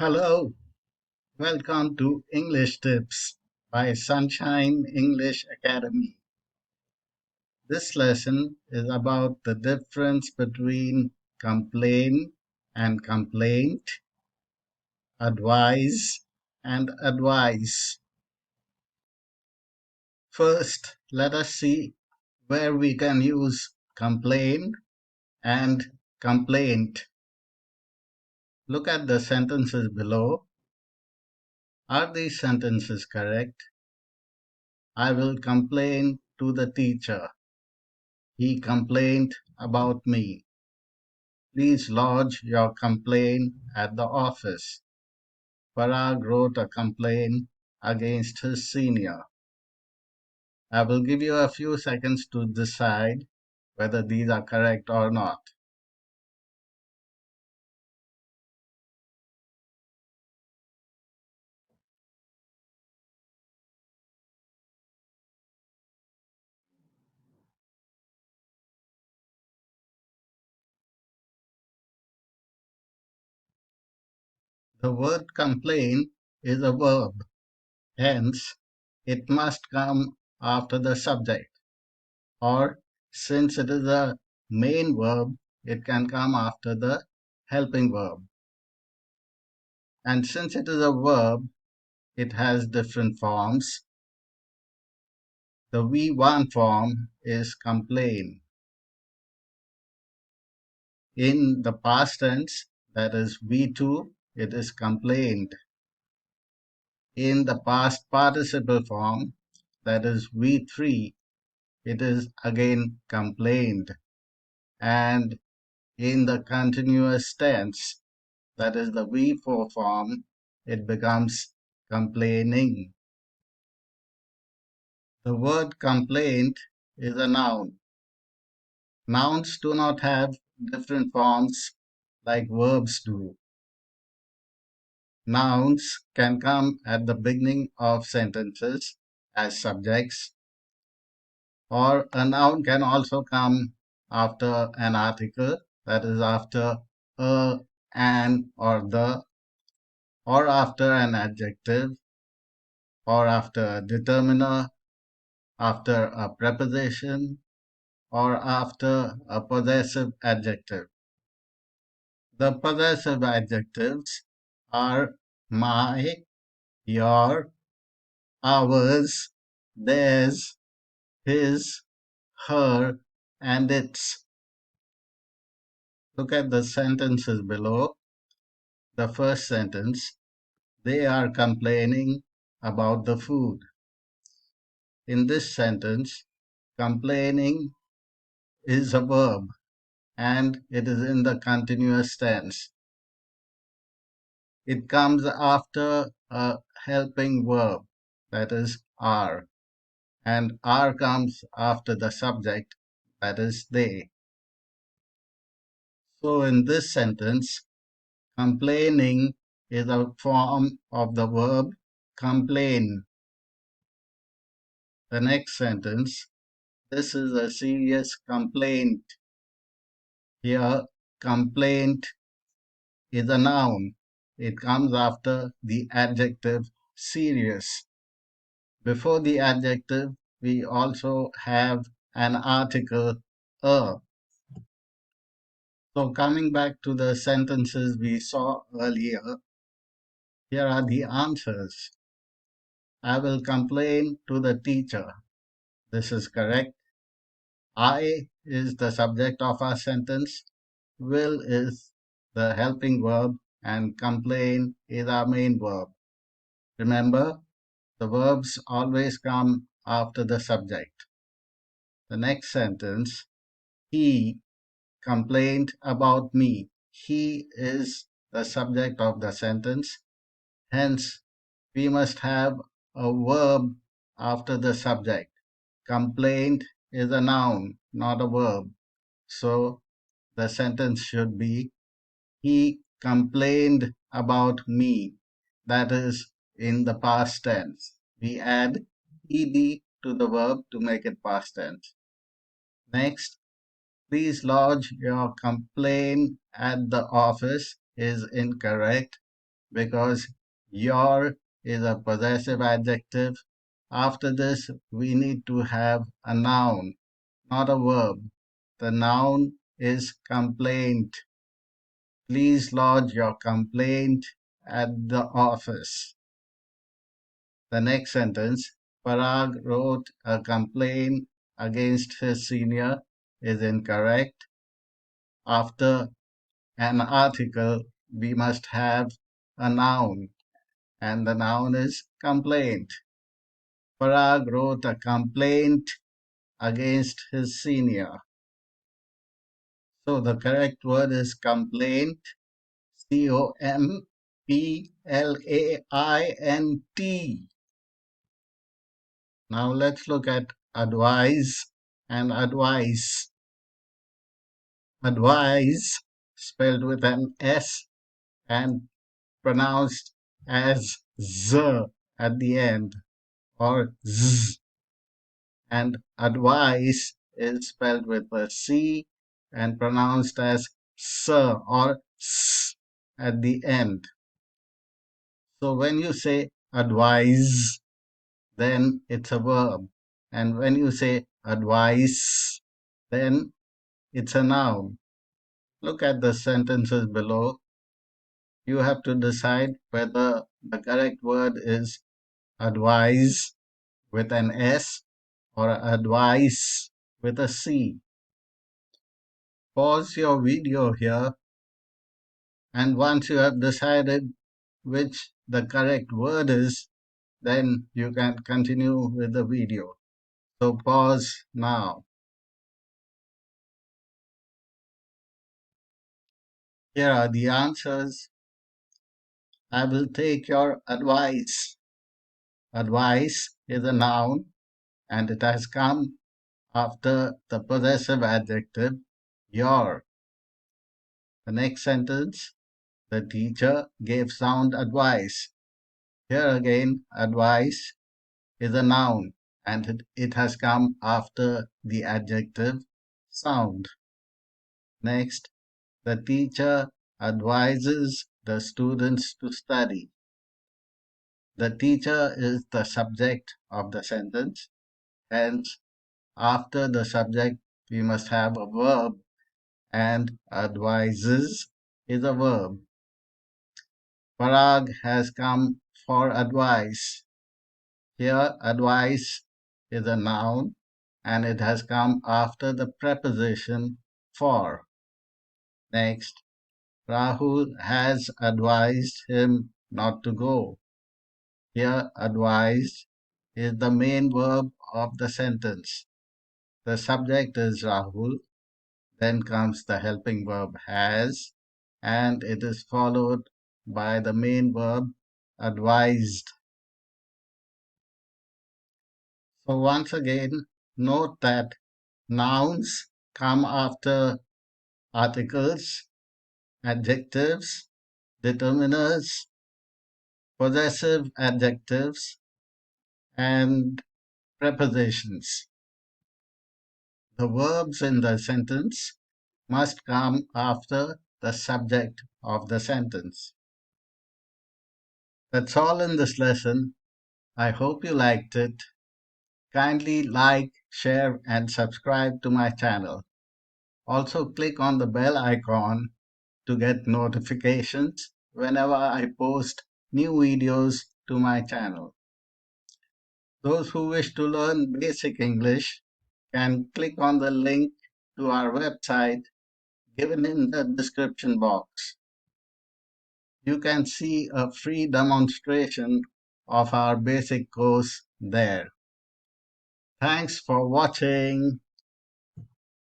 Hello, welcome to English Tips by Sunshine English Academy. This lesson is about the difference between complain and complaint, advise and advice. First, let us see where we can use complain and complaint. Look at the sentences below. Are these sentences correct? I will complain to the teacher. He complained about me. Please lodge your complaint at the office. Parag wrote a complaint against his senior. I will give you a few seconds to decide whether these are correct or not. The word complain is a verb, hence, it must come after the subject, or since it is a main verb, it can come after the helping verb. And since it is a verb, it has different forms. The V1 form is complain. In the past tense, that is V2, it is complained. In the past participle form, that is V3, it is again complained. And in the continuous tense, that is the V4 form, it becomes complaining. The word complaint is a noun. Nouns do not have different forms like verbs do. Nouns can come at the beginning of sentences as subjects, or a noun can also come after an article, that is, after a, an, or the, or after an adjective, or after a determiner, after a preposition, or after a possessive adjective. The possessive adjectives are my, your, ours, theirs, his, her, and its. Look at the sentences below. The first sentence, they are complaining about the food. In this sentence, complaining is a verb and it is in the continuous tense. It comes after a helping verb, that is are, and are comes after the subject, that is they. So in this sentence, complaining is a form of the verb complain. The next sentence, this is a serious complaint. Here, complaint is a noun. It comes after the adjective serious. Before the adjective, we also have an article a. So coming back to the sentences we saw earlier, here are the answers. I will complain to the teacher. This is correct. I is the subject of our sentence. Will is the helping verb and complain is our main verb. Remember, the verbs always come after the subject. The next sentence, he complained about me. He is the subject of the sentence. Hence, we must have a verb after the subject. Complaint is a noun, not a verb. So the sentence should be, he complained about me. That is in the past tense. We add ed to the verb to make it past tense. Next, please lodge your complaint at the office is incorrect. because your is a possessive adjective. After this, we need to have a noun, not a verb. The noun is complaint. Please lodge your complaint at the office. The next sentence, Parag wrote a complaint against his senior, is incorrect. After an article, we must have a noun, and the noun is complaint. Parag wrote a complaint against his senior. So the correct word is complaint, Complaint. Now let's look at advise and advice. Advise, spelled with an S and pronounced as Z at the end, or Z, and advice is spelled with a C and pronounced as S or S at the end. So when you say advise, then it's a verb. And when you say advice, then it's a noun. Look at the sentences below. You have to decide whether the correct word is advise with an S or advice with a C. Pause your video here, and once you have decided which the correct word is, then you can continue with the video. So pause now. Here are the answers. I will take your advice. Advice is a noun and it has come after the possessive adjective your. The next sentence, the teacher gave sound advice. Here again, advice is a noun and it has come after the adjective sound. Next, the teacher advises the students to study. The teacher is the subject of the sentence, hence, after the subject, we must have a verb, and advises is a verb. Parag has come for advice. Here, advice is a noun, and it has come after the preposition for. Next, Rahul has advised him not to go. Here, advised is the main verb of the sentence. The subject is Rahul, then comes the helping verb has, and it is followed by the main verb advised. So once again, note that nouns come after articles, adjectives, determiners, possessive adjectives, and prepositions. The verbs in the sentence must come after the subject of the sentence. That's all in this lesson. I hope you liked it. Kindly like, share, and subscribe to my channel. Also, click on the bell icon to get notifications whenever I post new videos to my channel. Those who wish to learn basic English can click on the link to our website given in the description box. You can see a free demonstration of our basic course there. Thanks for watching.